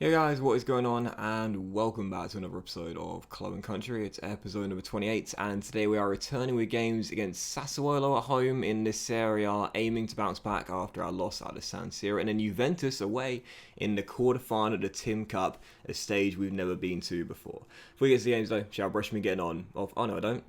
Hey guys, what is going on? And welcome back to another episode of Club and Country. It's episode number 28, and today we are returning with games against Sassuolo at home in this Serie A, aiming to bounce back after our loss out of San Siro, and then Juventus away in the quarterfinal of the Tim Cup, a stage we've never been to before. Before we get to the games though, shall I brush me getting on? Oh no, I don't.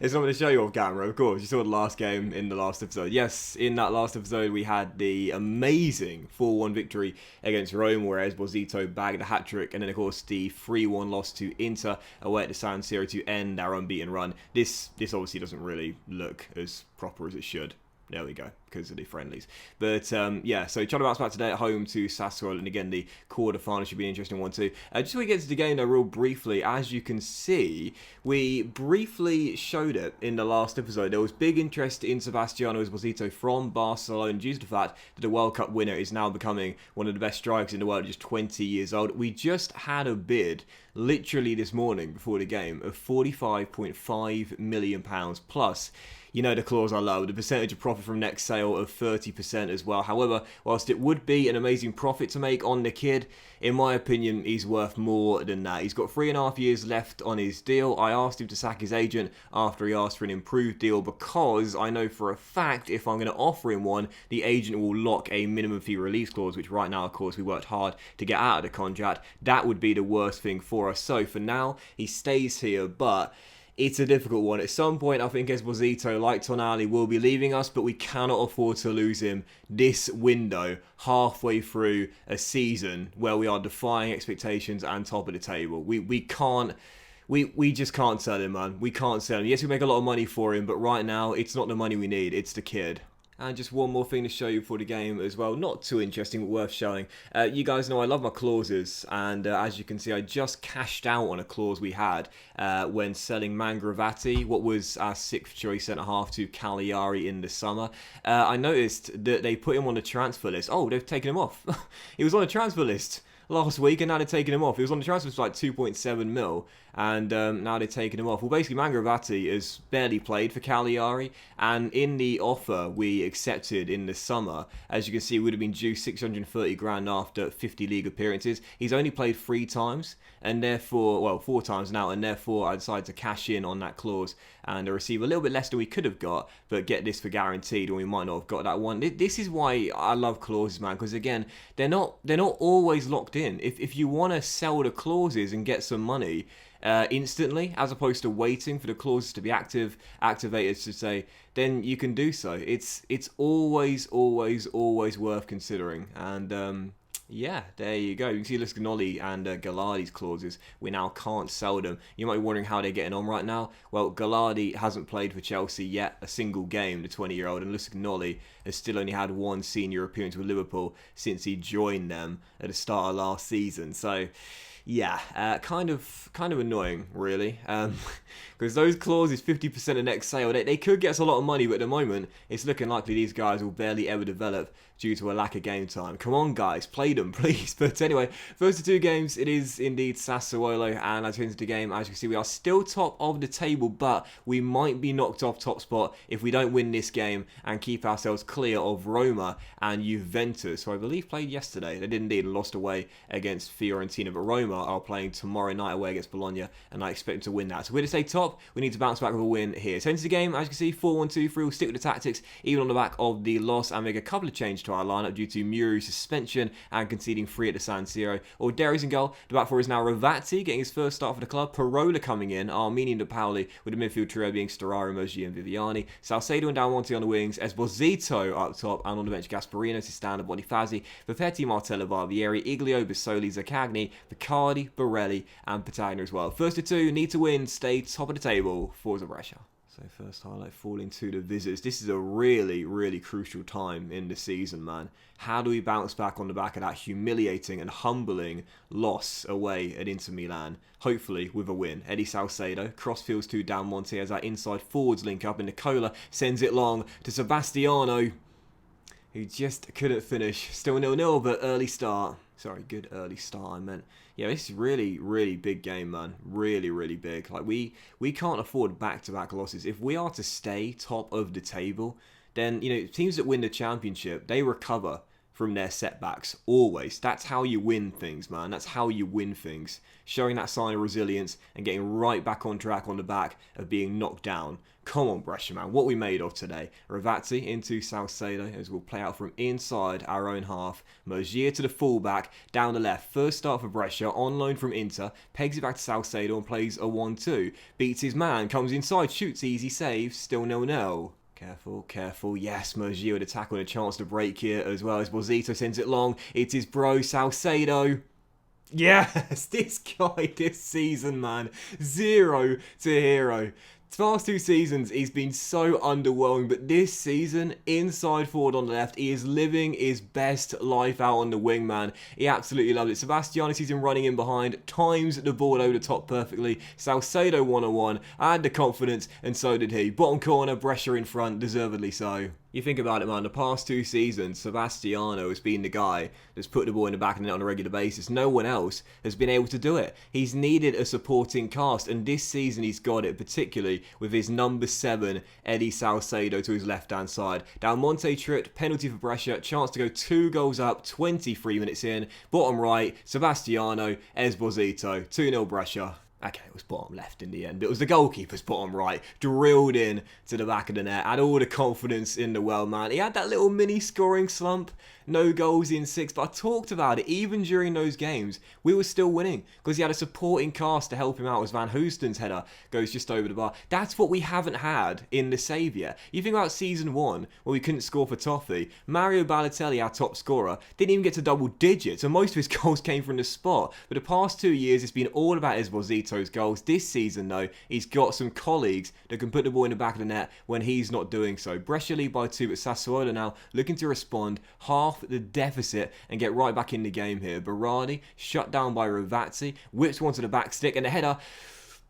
It's not going to show you off camera, of course. You saw the last game in the last episode. Yes, in that last episode, we had the amazing 4-1 victory against Rome, where Esposito bagged a hat-trick, and then, of course, the 3-1 loss to Inter away at the San Siro to end our unbeaten run. This obviously doesn't really look as proper as it should. There we go, because of the friendlies. But yeah, so trying to bounce back today at home to Sassuolo, and again, the quarterfinal should be an interesting one too. Just so we get to the game though, real briefly, as you can see, we briefly showed it in the last episode. There was big interest in Sebastiano Esposito from Barcelona due to the fact that the World Cup winner is now becoming one of the best strikers in the world, just 20 years old. We just had a bid literally this morning before the game of £45.5 million plus. You know the clause I love, the percentage of profit from next sale of 30% as well. However, whilst it would be an amazing profit to make on the kid, in my opinion, he's worth more than that. He's got 3.5 years left on his deal. I asked him to sack his agent after he asked for an improved deal because I know for a fact if I'm going to offer him one, the agent will lock a minimum fee release clause, which right now, of course, we worked hard to get out of the contract. That would be the worst thing for us. So for now, he stays here, but it's a difficult one. At some point, I think Esposito, like Tonali, will be leaving us, but we cannot afford to lose him this window halfway through a season where we are defying expectations and top of the table. We can't. We just can't sell him, man. We can't sell him. Yes, we make a lot of money for him, but right now, it's not the money we need. It's the kid. And just one more thing to show you for the game as well. Not too interesting, but worth showing. You guys know I love my clauses. And as you can see, I just cashed out on a clause we had when selling Mangravati, what was our 6th choice centre-half to Cagliari in the summer. I noticed that they put him on the transfer list. Oh, they've taken him off. He was on the transfer list last week, and now they're taking him off. He was on the transfer for like 2.7 mil, and now they're taking him off. Well, basically, Mangravati has barely played for Cagliari, and in the offer we accepted in the summer, as you can see, would have been due 630 grand after 50 league appearances. He's only played 3 times, and therefore, well, 4 times now, and therefore I decided to cash in on that clause and receive a little bit less than we could have got, but get this for guaranteed, or we might not have got that one. This is why I love clauses, man, because again, they're not always locked in. If you want to sell the clauses and get some money instantly, as opposed to waiting for the clauses to be activated to say, then you can do so. It's always worth considering. And yeah, there you go. You can see Luscanoli and Gallardi's clauses. We now can't sell them. You might be wondering how they're getting on right now. Well, Gallardi hasn't played for Chelsea yet, a single game, the 20-year-old, and Luscanoli has still only had 1 senior appearance with Liverpool since he joined them at the start of last season. So yeah, kind of annoying, really, because those clauses, 50% of next sale, they could get us a lot of money, but at the moment, it's looking likely these guys will barely ever develop due to a lack of game time. Come on, guys, play them, please. But anyway, first of 2 games, it is indeed Sassuolo, and as we enter the game, as you can see, we are still top of the table, but we might be knocked off top spot if we don't win this game and keep ourselves clear of Roma and Juventus, who I believe played yesterday. They did indeed and lost away against Fiorentina, but Roma are playing tomorrow night away against Bologna, and I expect them to win that. So we're to stay top, we need to bounce back with a win here. So into the game, as you can see, 4-1-2-3, we'll stick with the tactics, even on the back of the loss, and make a couple of changes to our lineup due to Muri's suspension and conceding 3 at the San Siro. Or Darius in goal. The back 4 is now Ravazzi getting his first start for the club. Parola coming in. Armenian De Pauli, with the midfield trio being Storaro, Moji and Viviani. Salcedo and Dalmonte on the wings. Esposito up top, and on the bench Gasparino, Sistanda, Bonifazi, Papetti, Martello, Barbieri, Iglio, Bissoli, Zaccagni, Picardi, Borelli and Patagna as well. First of 2, need to win, stay top of the table. Forza Brescia. So first highlight, falling to the visitors. This is a really crucial time in the season, man. How do we bounce back on the back of that humiliating and humbling loss away at Inter Milan? Hopefully with a win. Eddie Salcedo crossfields to Dalmonte as our inside forwards link up, and Nicola sends it long to Sebastiano, who just couldn't finish. Still 0-0, but early start. Sorry, good early start, I meant. Yeah, this is really big game, man. Really big. Like, we can't afford back-to-back losses. If we are to stay top of the table, then, you know, teams that win the championship, they recover from their setbacks. Always. That's how you win things, man. That's how you win things. Showing that sign of resilience and getting right back on track on the back of being knocked down. Come on, Brescia, man. What we made of today. Ravazzi into Salcedo as we'll play out from inside our own half. Mergier to the fullback, down the left. First start for Brescia, on loan from Inter. Pegs it back to Salcedo and plays a 1-2. Beats his man, comes inside, shoots, easy save. Still 0-0. Careful, careful. Yes, Mergier with a tackle and a chance to break here as well as Esposito sends it long. It's his bro, Salcedo. Yes, this guy this season, man. 0 to hero. Past 2 seasons, he's been so underwhelming, but this season, inside forward on the left, he is living his best life out on the wing, man. He absolutely loves it. Sebastiani sees him running in behind, times the ball over the top perfectly. Salcedo 1-on-1, had the confidence, and so did he. Bottom corner, Brescia in front, deservedly so. You think about it, man, the past 2 seasons, Sebastiano has been the guy that's put the ball in the back of the net on a regular basis. No one else has been able to do it. He's needed a supporting cast, and this season he's got it, particularly with his number 7, Eddie Salcedo, to his left-hand side. Del Monte tripped, penalty for Brescia, chance to go 2 goals up, 23 minutes in. Bottom right, Sebastiano, Esposito, 2-0 Brescia. Okay, it was bottom left in the end, but it was the goalkeeper's bottom right, drilled in to the back of the net, had all the confidence in the world, man. He had that little mini scoring slump, no goals in 6, but I talked about it, even during those games, we were still winning, because he had a supporting cast to help him out as Van Hoesten's header goes just over the bar. That's what we haven't had in the save yet. You think about season 1, where we couldn't score for Toffee, Mario Balotelli, our top scorer, didn't even get to double digits, and most of his goals came from the spot. But the past 2 years, it's been all about Esposito's goals. This season, though, he's got some colleagues that can put the ball in the back of the net when he's not doing so. Brescia lead by 2, but Sassuolo now looking to respond, half the deficit, and get right back in the game here. Berardi, shut down by Ravazzi, whips one to the back stick, and the header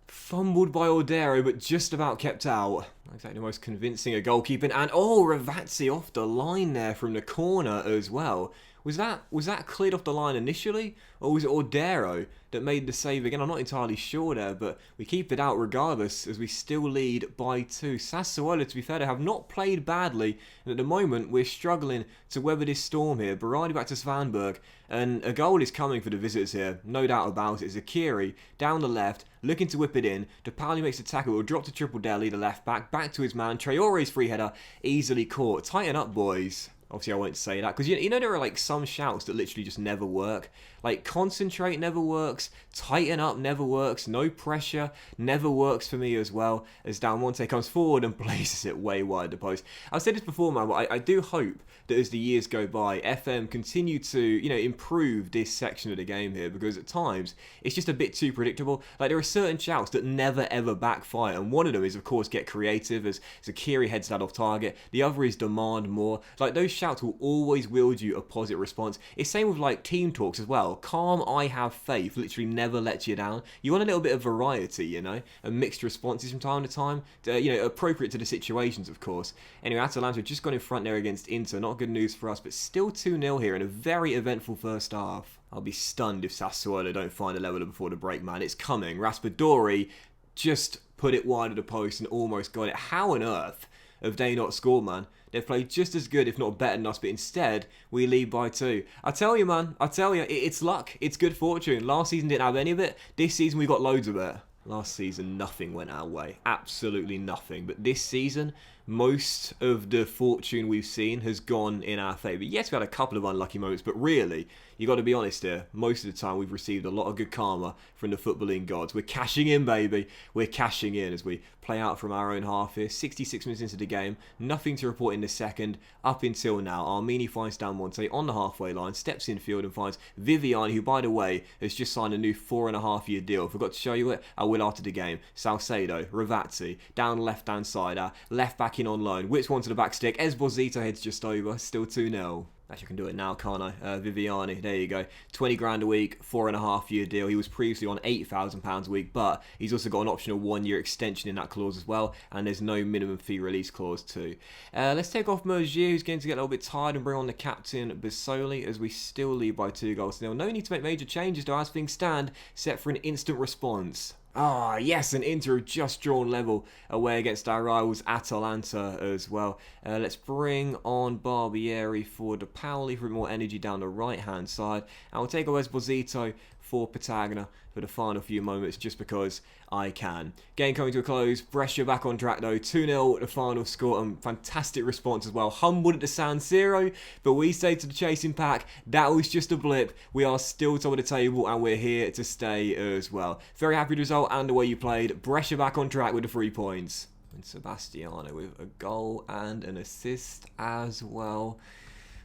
fumbled by Ordero, but just about kept out. Not exactly the most convincing of goalkeeping, and Ravazzi off the line there from the corner as well. Was that cleared off the line initially, or was it Ordero that made the save again? I'm not entirely sure there, but we keep it out regardless as we still lead by 2. Sassuolo, to be fair, have not played badly, and at the moment we're struggling to weather this storm here. Berardi back to Svanberg, and a goal is coming for the visitors here, no doubt about it. Zakiri down the left, looking to whip it in. DePauli makes the tackle, will drop to Triple Deli, the left back to his man. Traore's free header, easily caught. Tighten up, boys. Obviously, I won't say that, because you know there are like some shouts that literally just never work. Like, concentrate never works, tighten up never works, no pressure never works for me as well, as Del Monte comes forward and places it way wide the post. I've said this before, man, but I do hope that as the years go by, FM continue to, improve this section of the game here, because at times, it's just a bit too predictable. Like, there are certain shouts that never ever backfire, and one of them is, of course, get creative, as Zakiri heads that off target. The other is demand more. Like, those shouts will always wield you a positive response. It's same with, like, team talks as well. Calm, I have faith, literally never lets you down. You want a little bit of variety, and mixed responses from time to time, appropriate to the situations, of course. Anyway, Atalanta just gone in front there against Inter. Not good news for us, but still 2-0 here in a very eventful first half. I'll be stunned if Sassuolo don't find a leveler before the break, man. It's coming. Raspadori just put it wide of the post and almost got it. How on earth have they not scored, man? They've played just as good, if not better than us, but instead, we lead by 2. I tell you, man, it's luck. It's good fortune. Last season didn't have any of it. This season, we got loads of it. Last season, nothing went our way. Absolutely nothing. But this season, most of the fortune we've seen has gone in our favour. Yes, we had a couple of unlucky moments, but really, you got to be honest here, most of the time we've received a lot of good karma from the footballing gods. We're cashing in, baby. We're cashing in as we play out from our own half here. 66 minutes into the game, nothing to report in the second up until now. Armini finds Del Monte on the halfway line, steps in field and finds Viviani, who, by the way, has just signed a new 4.5-year deal. Forgot to show you it? I will after the game. Salcedo, Ravazzi, down left-hand side, left back in on loan. Whips one to the back stick. Esposito heads just over. Still 2-0. Actually, I can do it now, can't I? Viviani, there you go. 20 grand a week, 4.5-year deal. He was previously on £8,000 a week, but he's also got an optional 1-year extension in that clause as well, and there's no minimum fee release clause too. Let's take off Mergier, who's going to get a little bit tired, and bring on the captain, Bisoli, as we still lead by 2 goals. Now, no need to make major changes, though, as things stand, set for an instant response. Ah, yes, and Inter have just drawn level away against our rivals Atalanta as well. Let's bring on Barbieri for De Pauli for more energy down the right-hand side. And we'll take away Esposito for Patagna for the final few moments just because I can. Game coming to a close. Brescia back on track though. 2-0 the final score and fantastic response as well. Humbled at the San Siro, but we say to the chasing pack, that was just a blip. We are still top of the table and we're here to stay as well. Very happy with the result and the way you played. Brescia back on track with the 3 points. And Sebastiano with a goal and an assist as well.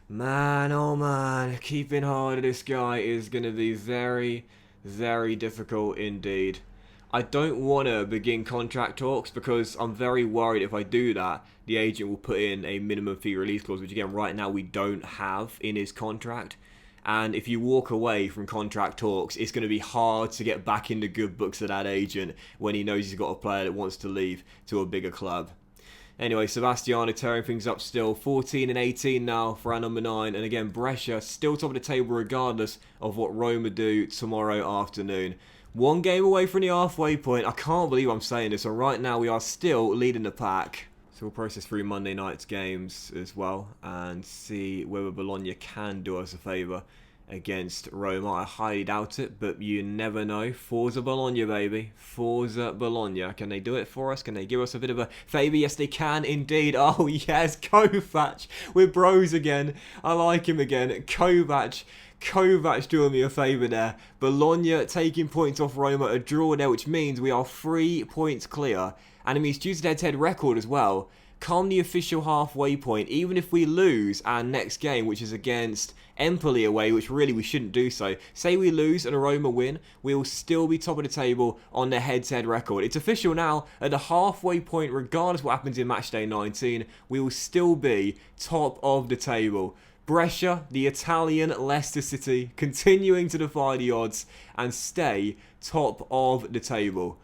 Man, oh man, keeping hold of this guy is going to be very, very difficult indeed. I don't want to begin contract talks because I'm very worried if I do that, the agent will put in a minimum fee release clause, which again, right now we don't have in his contract. And if you walk away from contract talks, it's going to be hard to get back in the good books of that agent when he knows he's got a player that wants to leave to a bigger club. Anyway, Sebastiano tearing things up still. 14 and 18 now for our number 9. And again, Brescia still top of the table regardless of what Roma do tomorrow afternoon. 1 game away from the halfway point. I can't believe I'm saying this. So right now we are still leading the pack. So we'll process through Monday night's games as well and see whether Bologna can do us a favour against Roma. I highly doubt it, but you never know. Forza Bologna, baby. Forza Bologna. Can they do it for us? Can they give us a bit of a favour? Yes, they can indeed. Oh, yes. Kovac. We're bros again. I like him again. Kovac doing me a favour there. Bologna taking points off Roma. A draw there, which means we are 3 points clear. And it means due to their head-to-head record as well, come the official halfway point, even if we lose our next game, which is against Empoli away, which really we shouldn't do so. Say we lose and a Roma win, we will still be top of the table on their head-to-head record. It's official now, at the halfway point, regardless of what happens in matchday 19, we will still be top of the table. Brescia, the Italian Leicester City, continuing to defy the odds and stay top of the table.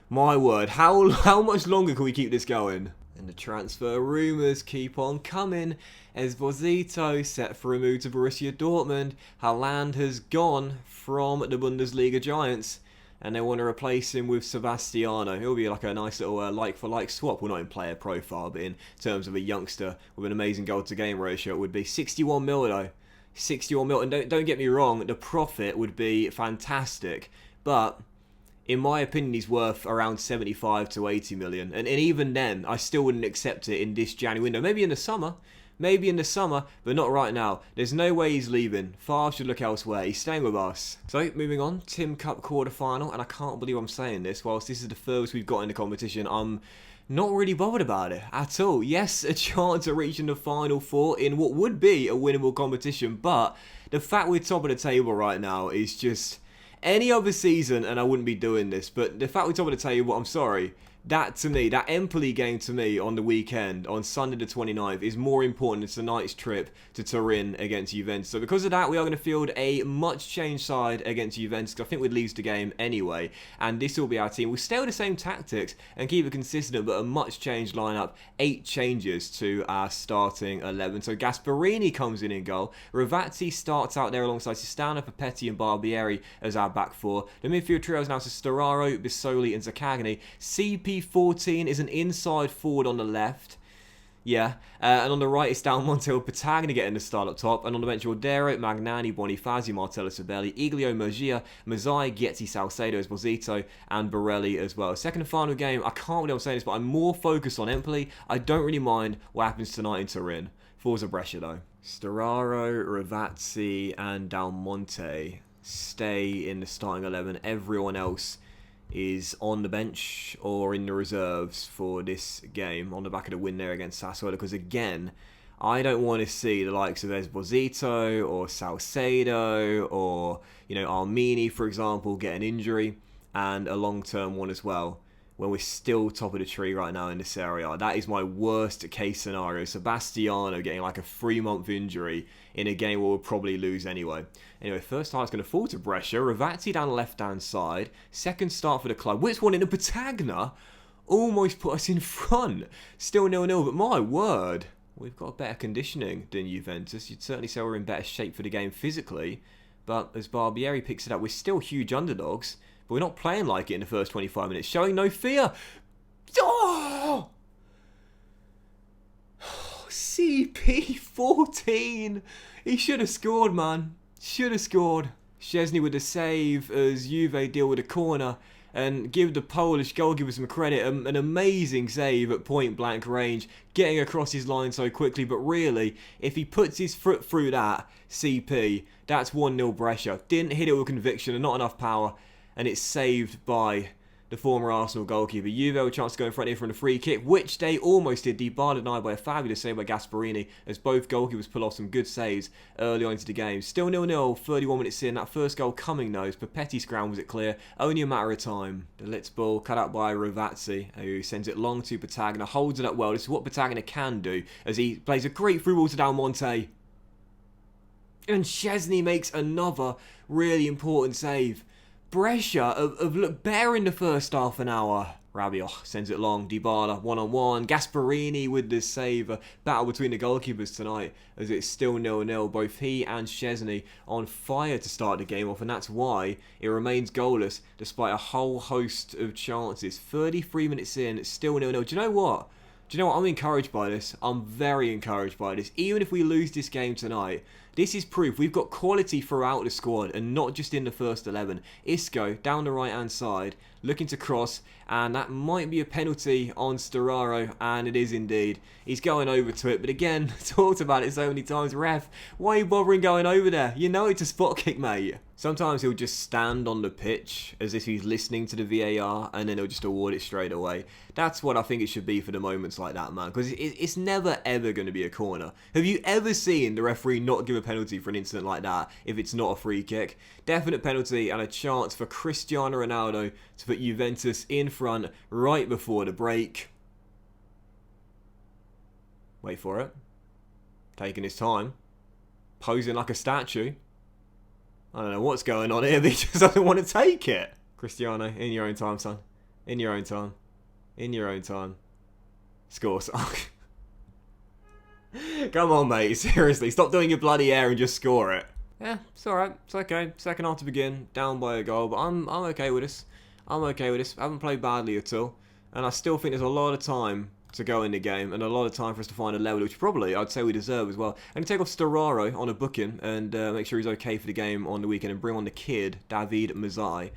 My word, how much longer can we keep this going? And the transfer rumours keep on coming. Esposito set for a move to Borussia Dortmund. Haaland has gone from the Bundesliga Giants. And they want to replace him with Sebastiano. It'll be like a nice little like-for-like swap. Well, not in player profile, but in terms of a youngster with an amazing goal-to-game ratio. It would be 61 mil though. 61 mil. And don't get me wrong, the profit would be fantastic. But in my opinion, he's worth around 75 to 80 million. And even then, I still wouldn't accept it in this January window. Maybe in the summer. But not right now. There's no way he's leaving. Favre should look elsewhere. He's staying with us. So, moving on. Tim Cup quarter-final. And I can't believe I'm saying this. Whilst this is the furthest we've got in the competition, I'm not really bothered about it at all. Yes, a chance of reaching the final 4 in what would be a winnable competition. But the fact we're top of the table right now is just any other season, and I wouldn't be doing this, but the fact we're top of the table, I'm sorry, that to me, that Empoli game to me on the weekend, on Sunday the 29th, is more important than tonight's trip to Turin against Juventus. So because of that, we are going to field a much changed side against Juventus, because I think we'd lose the game anyway, and this will be our team. We'll stay with the same tactics and keep it consistent, but a much changed lineup. 8 changes to our starting 11. So Gasperini comes in goal. Ravazzi starts out there alongside Sistano, Papetti and Barbieri as our back 4. The midfield trio is now to Storaro, Bisoli and Zaccagni. CP14 is an inside forward on the left. Yeah, and on the right it's Del Monte or Patagna getting the start up top, and on the bench Rodero, Magnani, Bonifazi, Martello Sabelli, Iglio, Mejia, Mazzai, Ghiezzi, Salcedo, Esposito, and Borelli as well. Second and final game, I can't believe I'm saying this, but I'm more focused on Empoli. I don't really mind what happens tonight in Turin. Forza Brescia though. Storaro, Ravazzi, and Del Monte stay in the starting 11. Everyone else is on the bench or in the reserves for this game on the back of the win there against Sassuolo, because again, I don't want to see the likes of Esposito or Salcedo or, Armini, for example, get an injury and a long-term one as well when we're still top of the tree right now in this area. That is my worst case scenario. Sebastiano getting like a 3-month injury in a game where we'll probably lose anyway. Anyway, first half's going to fall to Brescia. Ravazzi down the left-hand side. Second start for the club. Which one in the Patagna almost put us in front. Still 0-0, but my word, we've got better conditioning than Juventus. You'd certainly say we're in better shape for the game physically. But as Barbieri picks it up, we're still huge underdogs. but we're not playing like it in the first 25 minutes, showing no fear. Oh! CP14. He should have scored, man. Should have scored. Szczesny with the save as Juve deal with a corner and give the Polish goalkeeper some credit. An amazing save at point blank range, getting across his line so quickly. But really, if he puts his foot through that, CP, that's 1-0 Brescia. Didn't hit it with conviction and not enough power, and it's saved by the former Arsenal goalkeeper. Juve with a chance to go in front here from the free kick, which they almost did. Dybala denied by a fabulous save by Gasperini, as both goalkeepers pull off some good saves early on into the game. Still 0-0, 31 minutes in. That first goal coming though, as Papetti scrambles it clear. Only a matter of time. The Litz ball cut out by Rovazzi, who sends it long to Patagna, holds it up well. This is what Patagna can do, as he plays a great through ball to Del Monte. And Szczesny makes another really important save. Brescia have looked better in the first half an hour. Rabiot sends it long. Dybala one-on-one. Gasperini with the save. A battle between the goalkeepers tonight, as it's still 0-0. Both he and Szczesny on fire to start the game off, and that's why it remains goalless despite a whole host of chances. 33 minutes in, it's still 0-0. Do you know what? I'm encouraged by this. I'm very encouraged by this. Even if we lose this game tonight, this is proof we've got quality throughout the squad and not just in the first 11. Isco down the right hand side, looking to cross, and that might be a penalty on Storaro, and it is indeed. He's going over to it, but again, talked about it so many times. Ref, why are you bothering going over there? You know it's a spot kick, mate. Sometimes he'll just stand on the pitch as if he's listening to the VAR, and then he'll just award it straight away. That's what I think it should be for the moments like that, man, because it's never ever going to be a corner. Have you ever seen the referee not give a penalty for an incident like that if it's not a free kick? Definite penalty and a chance for Cristiano Ronaldo to put Juventus in front right before the break. Wait for it. Taking his time. Posing like a statue. I don't know what's going on here, but he just doesn't want to take it. Cristiano, in your own time, son. In your own time. In your own time. Score, son. Come on, mate. Seriously, stop doing your bloody air and just score it. Yeah, it's alright. It's okay. Second half to begin. Down by a goal, but I'm okay with this. I'm okay with this. I haven't played badly at all. And I still think there's a lot of time to go in the game and a lot of time for us to find a level, which probably I'd say we deserve as well. And take off Storaro on a booking and make sure he's okay for the game on the weekend, and bring on the kid, David Mazzai,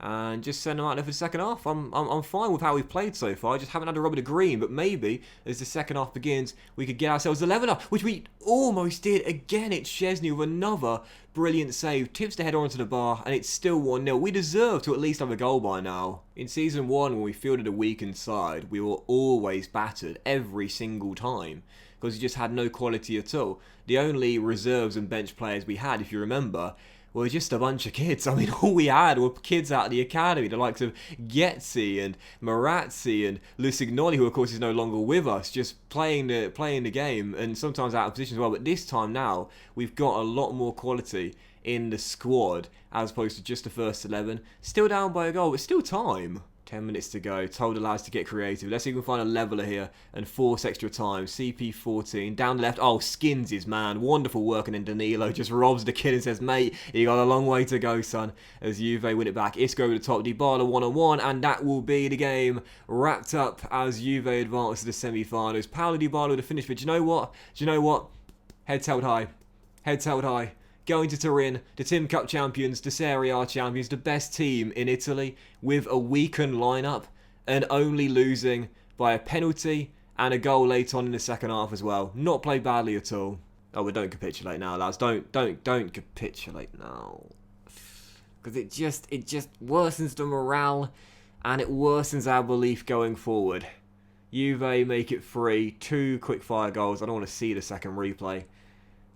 and just send him out there for the second half. I'm fine with how we've played so far. I just haven't had a rub of the green, but maybe as the second half begins, we could get ourselves a leveller, which we almost did. Again, it's Szczesny with another brilliant save, tips the header onto the bar, and it's still 1-0. We deserve to at least have a goal by now. In Season 1, when we fielded a weakened side, we were always battered every single time, because we just had no quality at all. The only reserves and bench players we had, if you remember, were just a bunch of kids. I mean, all we had were kids out of the academy, the likes of Getzi and Marazzi and Lusignoli, who of course is no longer with us, just playing the game, and sometimes out of position as well. But this time now, we've got a lot more quality in the squad as opposed to just the first 11. Still down by a goal, but still time. 10 minutes to go. Told the lads to get creative. Let's see if we can find a leveller here and force extra time. CP14 down the left. Oh, skins his man. Wonderful work. And then Danilo just robs the kid and says, mate, you got a long way to go, son. As Juve win it back. Isco over the top. Dybala one-on-one. And that will be the game wrapped up as Juve advance to the semi-finals. Paulo Dybala with the finish. But do you know what? Heads held high. Heads held high. Going to Turin, the Tim Cup champions, the Serie A champions, the best team in Italy, with a weakened lineup, and only losing by a penalty and a goal late on in the second half as well. Not played badly at all. Oh, but don't capitulate now, lads. Don't capitulate now, because it just worsens the morale, and it worsens our belief going forward. Juve make it 3, 2 quick-fire goals. I don't want to see the second replay.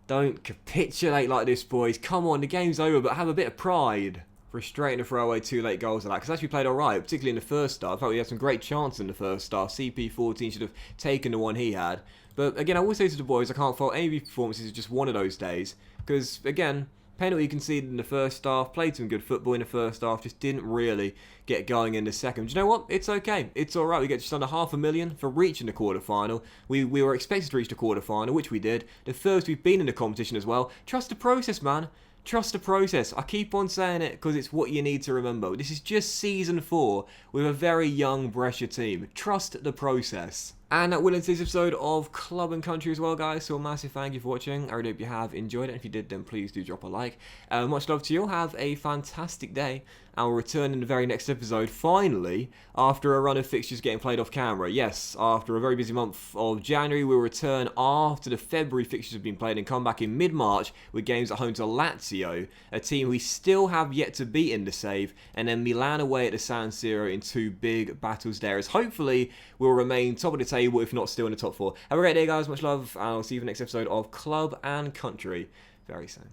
Don't capitulate like this, boys. Come on, the game's over, but have a bit of pride. Frustrating to throw away 2 late goals like that, because actually we played alright, particularly in the first half. I thought we had some great chances in the first half. CP14 should have taken the one he had. But again, I will say to the boys, I can't fault any of these performances. It's just one of those days. Because, again, penalty conceded in the first half, played some good football in the first half, just didn't really get going in the second. Do you know what? It's okay. It's alright. We get just under $500,000 for reaching the quarter-final. We were expected to reach the quarter-final, which we did. The first we've been in the competition as well. Trust the process, man. Trust the process. I keep on saying it because it's what you need to remember. This is just season 4 with a very young Brescia team. Trust the process. And that will end today's episode of Club and Country as well, guys. So a massive thank you for watching. I really hope you have enjoyed it. If you did, then please do drop a like. Much love to you all. Have a fantastic day. And we'll return in the very next episode, finally, after a run of fixtures getting played off camera. Yes, after a very busy month of January, we'll return after the February fixtures have been played and come back in mid-March with games at home to Lazio, a team we still have yet to beat in the save, and then Milan away at the San Siro in 2 big battles there, as hopefully we'll remain top of the table, if not still in the top 4. Have a great day, guys. Much love, and I'll see you in the next episode of Club and Country very soon.